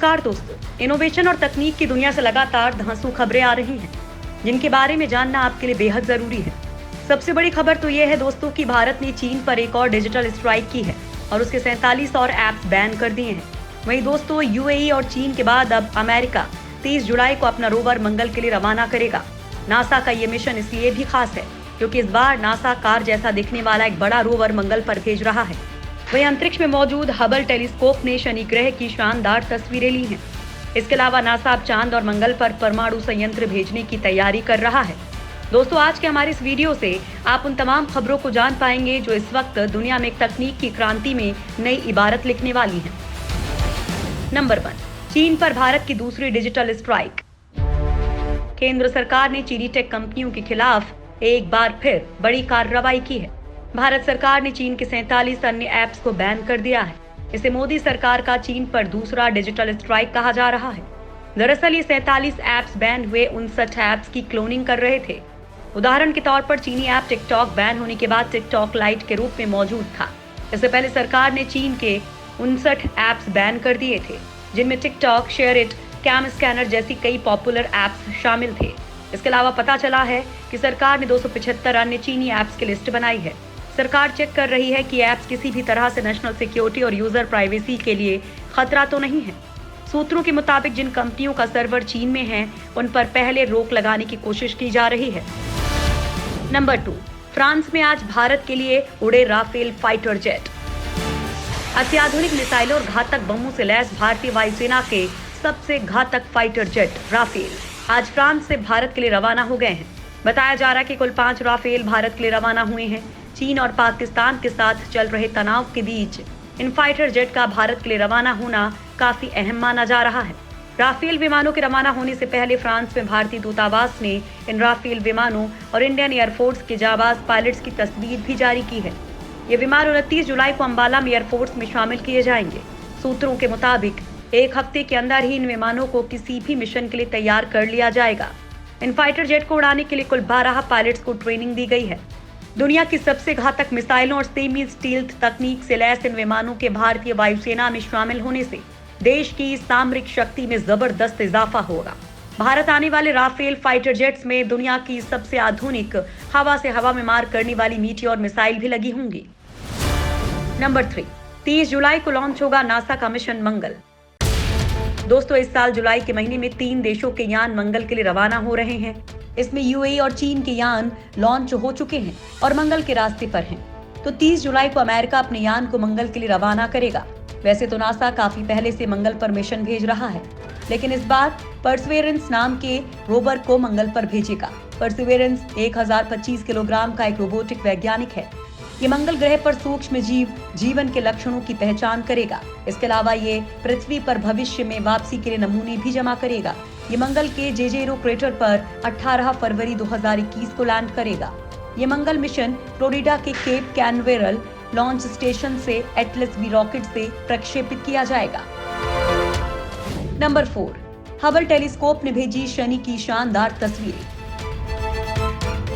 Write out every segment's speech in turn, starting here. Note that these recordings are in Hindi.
नमस्कार दोस्तों, इनोवेशन और तकनीक की दुनिया से लगातार धांसू खबरें आ रही हैं, जिनके बारे में जानना आपके लिए बेहद जरूरी है। सबसे बड़ी खबर तो ये है दोस्तों कि भारत ने चीन पर एक और डिजिटल स्ट्राइक की है और उसके 47 और ऐप्स बैन कर दिए हैं। वहीं दोस्तों यूएई और चीन के बाद अब अमेरिका 30 जुलाई को अपना रोवर मंगल के लिए रवाना करेगा। नासा का ये मिशन इसलिए भी खास है क्योंकि इस बार नासा कार जैसा दिखने वाला एक बड़ा रोवर मंगल पर भेज रहा है। वहीं अंतरिक्ष में मौजूद हबल टेलीस्कोप ने शनि ग्रह की शानदार तस्वीरें ली हैं। इसके अलावा नासा अब चांद और मंगल पर परमाणु संयंत्र भेजने की तैयारी कर रहा है। दोस्तों आज के हमारे इस वीडियो से आप उन तमाम खबरों को जान पाएंगे जो इस वक्त दुनिया में तकनीक की क्रांति में नई इबारत लिखने वाली है। नंबर 1, चीन पर भारत की दूसरी डिजिटल स्ट्राइक। केंद्र सरकार ने चीनी टेक कंपनियों के खिलाफ एक बार फिर बड़ी कार्रवाई की है। भारत सरकार ने चीन के 47 अन्य ऐप्स को बैन कर दिया है। इसे मोदी सरकार का चीन पर दूसरा डिजिटल स्ट्राइक कहा जा रहा है। दरअसल ये 47 ऐप्स बैन हुए 59 ऐप्स की क्लोनिंग कर रहे थे। उदाहरण के तौर पर चीनी ऐप टिकटॉक बैन होने के बाद टिकटॉक लाइट के रूप में मौजूद था। इससे पहले सरकार ने चीन के 59 ऐप्स बैन कर दिए थे, जिनमें टिकटॉक, शेयरिट, कैम स्कैनर जैसी कई पॉपुलर ऐप्स शामिल थे। इसके अलावा पता चला है कि सरकार ने 275 अन्य चीनी ऐप्स की लिस्ट बनाई है। सरकार चेक कर रही है कि ऐप्स किसी भी तरह से नेशनल सिक्योरिटी और यूजर प्राइवेसी के लिए खतरा तो नहीं है। सूत्रों के मुताबिक जिन कंपनियों का सर्वर चीन में है, उन पर पहले रोक लगाने की कोशिश की जा रही है। नंबर 2, फ्रांस में आज भारत के लिए उड़े राफेल फाइटर जेट। अत्याधुनिक मिसाइलों और घातक बमों से लैस भारतीय वायुसेना के सबसे घातक फाइटर जेट राफेल आज फ्रांस से भारत के लिए रवाना हो गए हैं। बताया जा रहा है कि कुल 5 राफेल भारत के लिए रवाना हुए हैं। चीन और पाकिस्तान के साथ चल रहे तनाव के बीच इन फाइटर जेट का भारत के लिए रवाना होना काफी अहम माना जा रहा है। राफेल विमानों के रवाना होने से पहले फ्रांस में भारतीय दूतावास ने इन राफेल विमानों और इंडियन एयरफोर्स के जाबाज पायलट्स की तस्वीर भी जारी की है। ये विमान 29 जुलाई को अंबाला में एयरफोर्स में शामिल किए जाएंगे। सूत्रों के मुताबिक एक हफ्ते के अंदर ही इन विमानों को किसी भी मिशन के लिए तैयार कर लिया जाएगा। इन फाइटर जेट को उड़ाने के लिए कुल 12 पायलट्स को ट्रेनिंग दी गई है। दुनिया की सबसे घातक मिसाइलों और सेमी स्टील्थ तकनीक से लैस इन विमानों के भारतीय वायुसेना में शामिल होने से देश की सामरिक शक्ति में जबरदस्त इजाफा होगा। भारत आने वाले राफेल फाइटर जेट्स में दुनिया की सबसे आधुनिक हवा से हवा में मार करने वाली मीटियोर मिसाइल भी लगी होंगी। नंबर 3, 30 जुलाई को लॉन्च होगा नासा का मिशन मंगल। दोस्तों इस साल जुलाई के महीने में 3 देशों के यान मंगल के लिए रवाना हो रहे हैं। इसमें यूएई और चीन के यान लॉन्च हो चुके हैं और मंगल के रास्ते पर हैं। तो 30 जुलाई को अमेरिका अपने यान को मंगल के लिए रवाना करेगा। वैसे तो नासा काफी पहले से मंगल पर मिशन भेज रहा है, लेकिन इस बार परसिवेरेंस नाम के रोवर को मंगल पर भेजेगा। परसिवेरेंस 1025 किलोग्राम का एक रोबोटिक वैज्ञानिक है। ये मंगल ग्रह पर सूक्ष्म जीवन के लक्षणों की पहचान करेगा। इसके अलावा ये पृथ्वी पर भविष्य में वापसी के लिए नमूने भी जमा करेगा। ये मंगल के जेजेरो क्रेटर पर 18 फरवरी 2021 को लैंड करेगा। ये मंगल मिशन फ्लोरिडा के केप कैनवेरल लॉन्च स्टेशन से एटलस वी रॉकेट से प्रक्षेपित किया जाएगा। नंबर 4, हबल टेलीस्कोप ने भेजी शनि की शानदार तस्वीरें।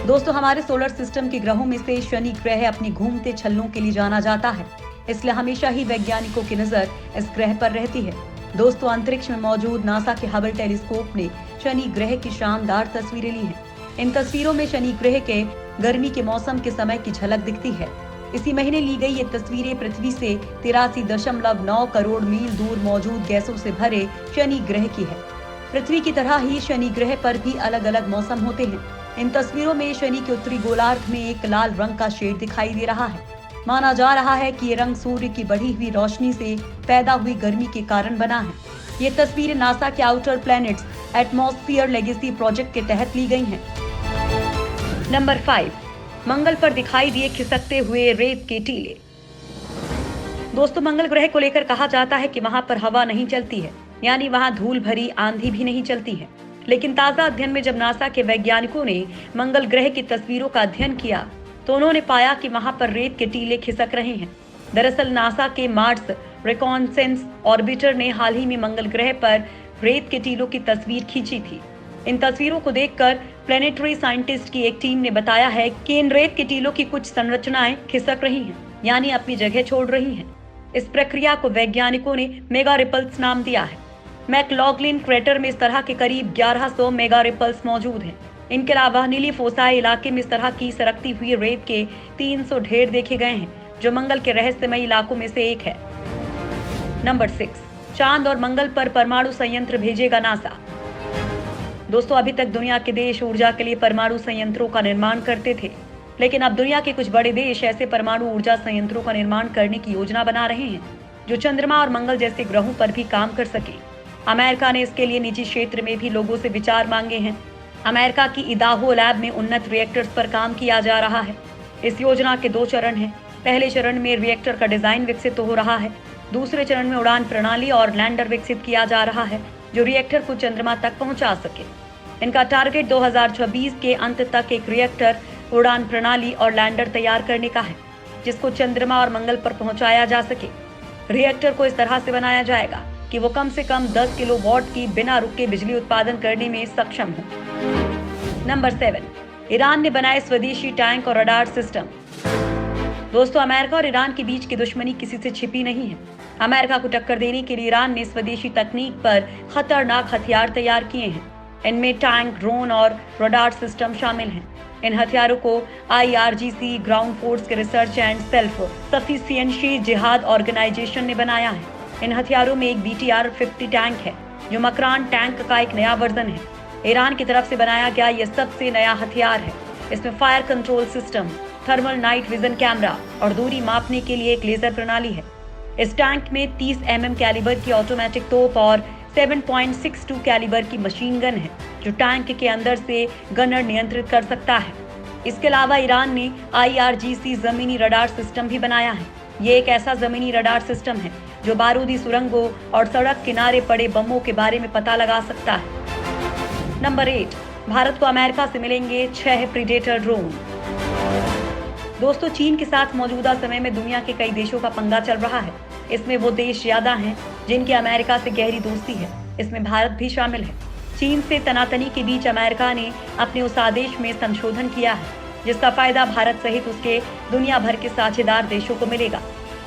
दोस्तों हमारे सोलर सिस्टम के ग्रहों में से शनि ग्रह अपने घूमते छल्लों के लिए जाना जाता है, इसलिए हमेशा ही वैज्ञानिकों की नजर इस ग्रह पर रहती है। दोस्तों अंतरिक्ष में मौजूद नासा के हबल टेलीस्कोप ने शनि ग्रह की शानदार तस्वीरें ली हैं। इन तस्वीरों में शनि ग्रह के गर्मी के मौसम के समय की झलक दिखती है। इसी महीने ली गई ये तस्वीरें पृथ्वी से 83.9 करोड़ मील दूर मौजूद गैसों से भरे शनि ग्रह की है। पृथ्वी की तरह ही शनि ग्रह पर भी अलग अलग मौसम होते हैं। इन तस्वीरों में शनि के उत्तरी गोलार्ध में एक लाल रंग का शेड दिखाई दे रहा है। माना जा रहा है कि ये रंग सूर्य की बढ़ी हुई रोशनी से पैदा हुई गर्मी के कारण बना है। ये तस्वीरें नासा के outer planets atmosphere legacy project के तहत ली गई हैं। नंबर 5, मंगल पर दिखाई दिए खिसकते हुए रेत के टीले। दोस्तों मंगल ग्रह को लेकर कहा जाता है कि वहां पर हवा नहीं चलती है, यानी वहां धूल भरी आंधी भी नहीं चलती है। लेकिन ताजा अध्ययन में जब नासा के वैज्ञानिकों ने मंगल ग्रह की तस्वीरों का अध्ययन किया तो उन्होंने पाया कि वहां पर रेत के टीले खिसक रहे हैं। दरअसल नासा के मार्स रिकॉन्सेंस ऑर्बिटर ने हाल ही में मंगल ग्रह पर रेत के टीलों की तस्वीर खींची थी। इन तस्वीरों को देखकर प्लेनेटरी साइंटिस्ट की एक टीम ने बताया है कि इन रेत के टीलों की कुछ संरचनाएं खिसक रही हैं, यानी अपनी जगह छोड़ रही हैं। इस प्रक्रिया को वैज्ञानिकों ने मेगा रिपल्स नाम दिया है। मैकलॉगलिन क्रेटर में इस तरह के करीब 1100 मेगा रिपल्स मौजूद हैं। इनके अलावा नीली फोसाई इलाके में इस तरह की सरकती हुई रेत के 300 ढेर देखे गए हैं, जो मंगल के रहस्यमयी इलाकों में से एक है। नंबर 6, चांद और मंगल पर परमाणु संयंत्र भेजेगा नासा। दोस्तों, अभी तक दुनिया के देश ऊर्जा के लिए परमाणु संयंत्रों का निर्माण करते थे, लेकिन अब दुनिया के कुछ बड़े देश ऐसे परमाणु ऊर्जा संयंत्रों का निर्माण करने की योजना बना रहे हैं जो चंद्रमा और मंगल जैसे ग्रहों पर भी काम कर सके। अमेरिका ने इसके लिए निजी क्षेत्र में भी लोगों से विचार मांगे हैं। अमेरिका की इदाहो लैब में उन्नत रिएक्टर्स पर काम किया जा रहा है। इस योजना के 2 चरण हैं। पहले चरण में रिएक्टर का डिजाइन विकसित हो रहा है। दूसरे चरण में उड़ान प्रणाली और लैंडर विकसित किया जा रहा है जो रिएक्टर को चंद्रमा तक पहुंचा सके। इनका टारगेट 2026 के अंत तक एक रिएक्टर, उड़ान प्रणाली और लैंडर तैयार करने का है जिसको चंद्रमा और मंगल पर पहुंचाया जा सके। रिएक्टर को इस तरह से बनाया जाएगा कि वो कम से कम 10 किलोवाट की बिना रुके बिजली उत्पादन करने में सक्षम हो। नंबर 7, ईरान ने बनाए स्वदेशी टैंक और रडार सिस्टम। दोस्तों, अमेरिका और ईरान के बीच की दुश्मनी किसी से छिपी नहीं है। अमेरिका को टक्कर देने के लिए ईरान ने स्वदेशी तकनीक पर खतरनाक हथियार तैयार किए हैं। इनमें टैंक, ड्रोन और रडार सिस्टम शामिल हैं। इन हथियारों को IRGC, ग्राउंड फोर्स के रिसर्च एंड सेल्फ सफिशिएंसी जिहाद ऑर्गेनाइजेशन ने बनाया है। इन हथियारों में एक BTR-50 टैंक है जो मकरान टैंक का एक नया वर्जन है। ईरान की तरफ से बनाया गया यह सबसे नया हथियार है। इसमें fire control system, thermal night vision camera और दूरी मापने के लिए एक लेजर प्रणाली है। इस टैंक में 30 mm कैलिबर की ऑटोमेटिक तोप और 7.62 कैलिबर की मशीन गन है जो टैंक के अंदर से गनर नियंत्रित कर सकता है। इसके अलावा ईरान ने IRGC जमीनी रडार सिस्टम भी बनाया है। ये एक ऐसा जमीनी रडार सिस्टम है जो बारूदी सुरंगों और सड़क किनारे पड़े बमों के बारे में पता लगा सकता है। नंबर 8, भारत को अमेरिका से मिलेंगे 6 प्रीडेटर ड्रोन। दोस्तों, चीन के साथ मौजूदा समय में दुनिया के कई देशों का पंगा चल रहा है। इसमें वो देश ज्यादा हैं जिनकी अमेरिका से गहरी दोस्ती है। इसमें भारत भी शामिल है। चीन से तनातनी के बीच अमेरिका ने अपने उस आदेश में संशोधन किया है जिसका फायदा भारत सहित उसके दुनिया भर के साझेदार देशों को मिलेगा।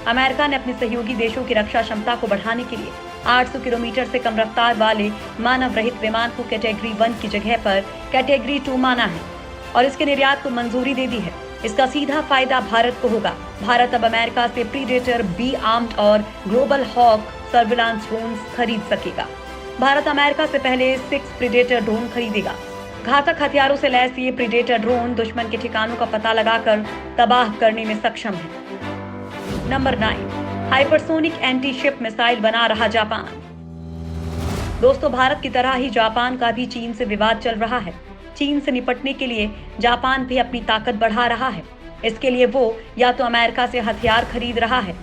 अमेरिका ने अपने सहयोगी देशों की रक्षा क्षमता को बढ़ाने के लिए 800 किलोमीटर से कम रफ्तार वाले मानव रहित विमान को कैटेगरी 1 की जगह पर कैटेगरी 2 माना है और इसके निर्यात को मंजूरी दे दी है। इसका सीधा फायदा भारत को होगा। भारत अब अमेरिका से प्रीडेटर, बी आर्म्ड और ग्लोबल हॉक सर्विलांस ड्रोन खरीद सकेगा। भारत अमेरिका से पहले 6 प्रीडेटर ड्रोन खरीदेगा। घातक हथियारों से लैस ये प्रीडेटर ड्रोन दुश्मन के ठिकानों का पता लगाकर तबाह करने में सक्षम है। Number 9, hypersonic anti ship missile बना रहा जापान। दोस्तों, भारत की तरह ही जापान का भी चीन से विवाद चल रहा है। चीन से निपटने के लिए जापान भी अपनी ताकत बढ़ा रहा है। इसके लिए वो या तो अमेरिका से हथियार खरीद रहा है,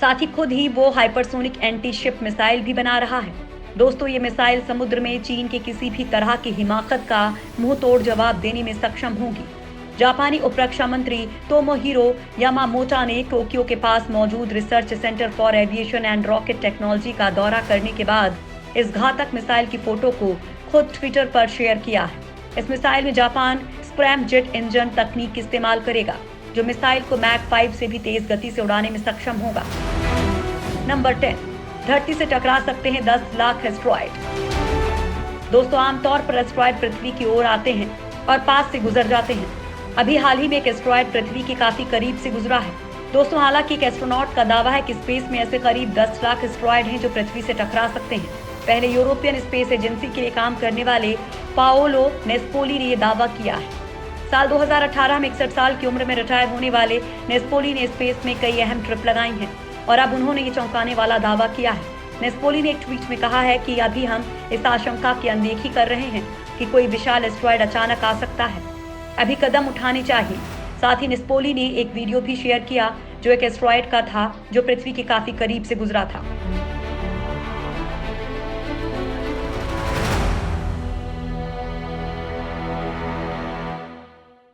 साथ ही खुद ही वो हाइपरसोनिक एंटी शिप मिसाइल भी बना रहा है। दोस्तों, ये मिसाइल समुद्र में चीन के किसी भी तरह की हिमाकत का मुंह तोड़ जवाब देने में सक्षम होगी। जापानी उप रक्षा मंत्री तोमोहिरो यामामोटा ने टोक्यो के पास मौजूद research centre for aviation and rocket technology का दौरा करने के बाद इस घातक मिसाइल की फोटो को खुद ट्विटर पर शेयर किया है। इस मिसाइल में जापान स्क्रैम जेट इंजन तकनीक इस्तेमाल करेगा जो मिसाइल को मैक 5 से भी तेज गति से उड़ाने में सक्षम होगा। नंबर 10, धरती से टकरा सकते हैं 10 लाख एस्ट्रॉयड। दोस्तों, आमतौर पर एस्ट्रॉयड पृथ्वी की ओर आते हैं और पास से गुजर जाते हैं। अभी हाल ही में एक एस्ट्रॉयड पृथ्वी के काफी करीब से गुजरा है। दोस्तों, हालांकि एक एस्ट्रोनॉट का दावा है कि स्पेस में ऐसे करीब 10 लाख एस्ट्रॉयड हैं जो पृथ्वी से टकरा सकते हैं। पहले यूरोपियन स्पेस एजेंसी के लिए काम करने वाले पाओलो नेस्पोली ने यह दावा किया है। साल 2018 में 61 साल की उम्र में रिटायर होने वाले नेस्पोली ने स्पेस में कई अहम ट्रिप लगाई हैं और अब उन्होंने ये चौंकाने वाला दावा किया है। नेस्पोली ने एक ट्वीट में कहा है कि अभी हम इस आशंका की अनदेखी कर रहे हैं कि कोई विशाल एस्ट्रॉयड अचानक आ सकता है। अभी कदम उठाने चाहिए। साथ ही नेस्पोली ने एक वीडियो भी शेयर किया जो एक एस्ट्रॉयड का था जो पृथ्वी के काफी करीब से गुजरा था।